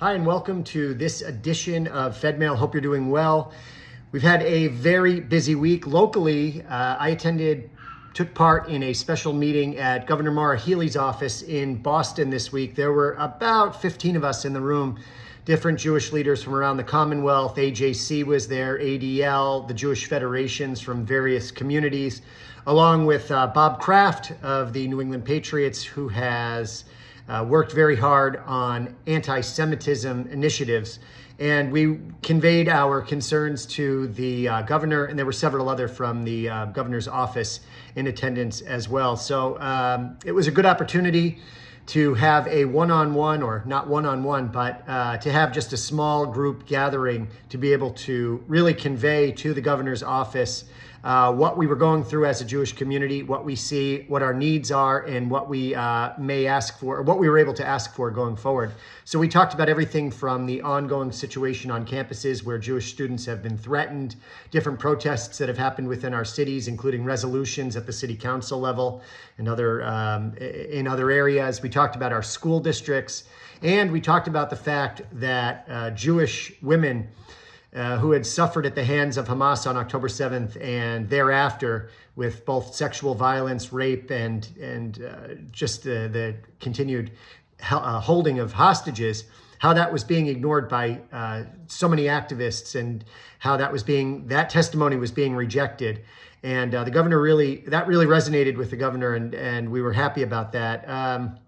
Hi, and welcome to this edition of Fedmail. Hope you're doing well. We've had a very busy week. Locally, I took part in a special meeting at Governor Maura Healey's office in Boston this week. There were about 15 of us in the room, different Jewish leaders from around the Commonwealth. AJC was there, ADL, the Jewish federations from various communities, along with Bob Kraft of the New England Patriots, who has worked very hard on anti-Semitism initiatives. And we conveyed our concerns to the governor, and there were several other from the governor's office in attendance as well. So it was a good opportunity to have a one-on-one, or not one-on-one, but to have just a small group gathering to be able to really convey to the governor's office what we were going through as a Jewish community, what we see, what our needs are, and what we may ask for, or what we were able to ask for going forward. So we talked about everything from the ongoing situation on campuses where Jewish students have been threatened, different protests that have happened within our cities, including resolutions at the city council level and in other areas. We talked about our school districts, and we talked about the fact that Jewish women who had suffered at the hands of Hamas on October 7th and thereafter with both sexual violence, rape, and just the continued holding of hostages, how that was being ignored by so many activists, and how that testimony was being rejected. And the governor that really resonated with the governor, and we were happy about that.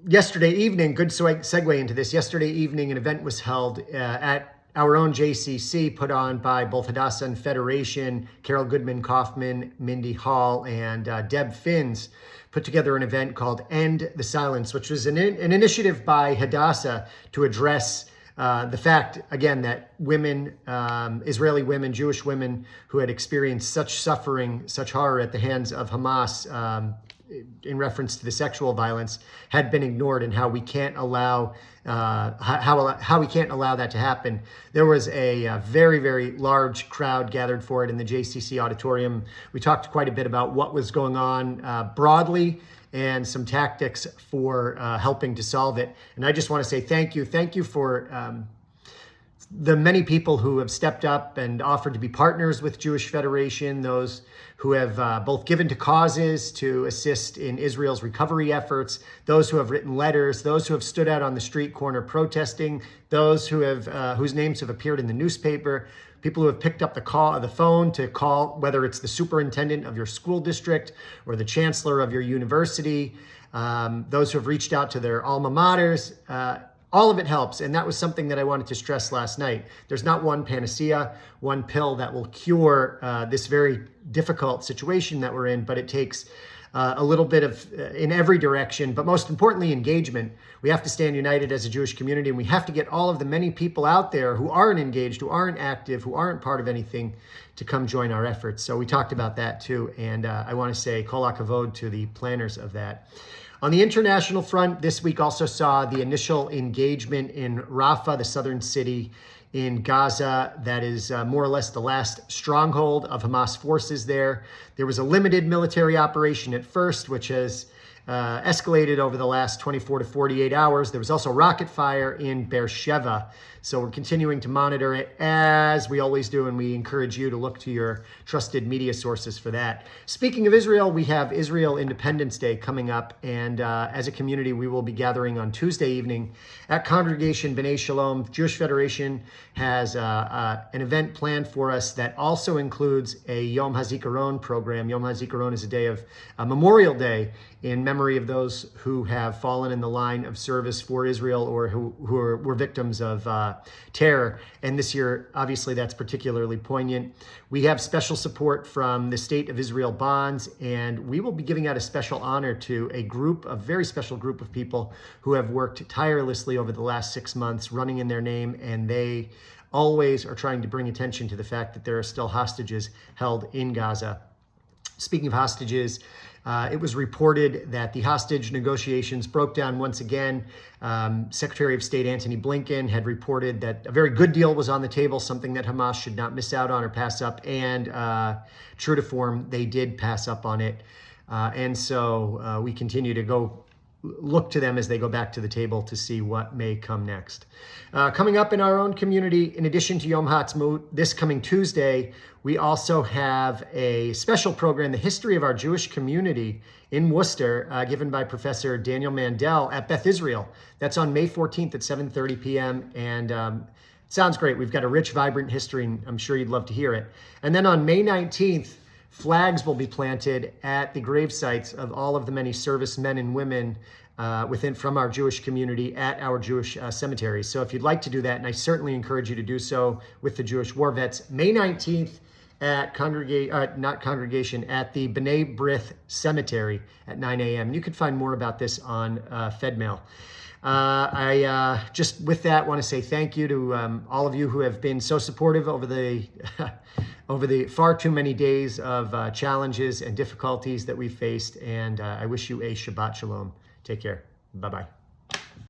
Yesterday evening, good segue into this, yesterday evening an event was held at our own JCC, put on by both Hadassah and Federation. Carol Goodman Kaufman, Mindy Hall, and Deb Finns put together an event called End the Silence, which was an initiative by Hadassah to address the fact, again, that women, Israeli women, Jewish women who had experienced such suffering, such horror at the hands of Hamas, in reference to the sexual violence, had been ignored, and how we can't allow how we can't allow that to happen. There was a very, very large crowd gathered for it in the JCC auditorium. We talked quite a bit about what was going on broadly and some tactics for helping to solve it. And I just want to say thank you for the many people who have stepped up and offered to be partners with Jewish Federation, those who have both given to causes to assist in Israel's recovery efforts, those who have written letters, those who have stood out on the street corner protesting, those who have whose names have appeared in the newspaper, people who have picked up the phone to call, whether it's the superintendent of your school district or the chancellor of your university, those who have reached out to their alma maters. All of it helps, and that was something that I wanted to stress last night. There's not one panacea, one pill that will cure this very difficult situation that we're in, but it takes a little bit of, in every direction, but most importantly, engagement. We have to stand united as a Jewish community, and we have to get all of the many people out there who aren't engaged, who aren't active, who aren't part of anything, to come join our efforts. So we talked about that too, and I want to say kol hakavod to the planners of that. On the international front, this week also saw the initial engagement in Rafah, the southern city in Gaza that is more or less the last stronghold of Hamas forces there. There was a limited military operation at first, which has escalated over the last 24 to 48 hours. There was also rocket fire in Beersheba. So we're continuing to monitor it, as we always do, and we encourage you to look to your trusted media sources for that. Speaking of Israel, we have Israel Independence Day coming up, and as a community, we will be gathering on Tuesday evening at Congregation B'nai Shalom. Jewish Federation has an event planned for us that also includes a Yom HaZikaron program. Yom HaZikaron is a day of Memorial Day in memory of those who have fallen in the line of service for Israel, or who were victims of terror. And this year, obviously, that's particularly poignant. We have special support from the State of Israel Bonds, and we will be giving out a special honor to a very special group of people who have worked tirelessly over the last 6 months, running in their name, and they always are trying to bring attention to the fact that there are still hostages held in Gaza. Speaking of hostages, it was reported that the hostage negotiations broke down once again. Secretary of State Antony Blinken had reported that a very good deal was on the table, something that Hamas should not miss out on or pass up. And true to form, they did pass up on it. And so we continue to go look to them as they go back to the table to see what may come next. Coming up in our own community, in addition to Yom Ha'atzmaut, this coming Tuesday, we also have a special program, The History of Our Jewish Community in Worcester, given by Professor Daniel Mandel at Beth Israel. That's on May 14th at 7:30 p.m. And it sounds great. We've got a rich, vibrant history, and I'm sure you'd love to hear it. And then on May 19th, flags will be planted at the grave sites of all of the many servicemen and women from our Jewish community at our Jewish cemeteries. So if you'd like to do that, and I certainly encourage you to do so with the Jewish war vets, May 19th at at the B'nai B'rith Cemetery at 9 a.m. You can find more about this on Fedmail. I just with that want to say thank you to all of you who have been so supportive over the over the far too many days of challenges and difficulties that we've faced, and I wish you a Shabbat Shalom. Take care. Bye-bye.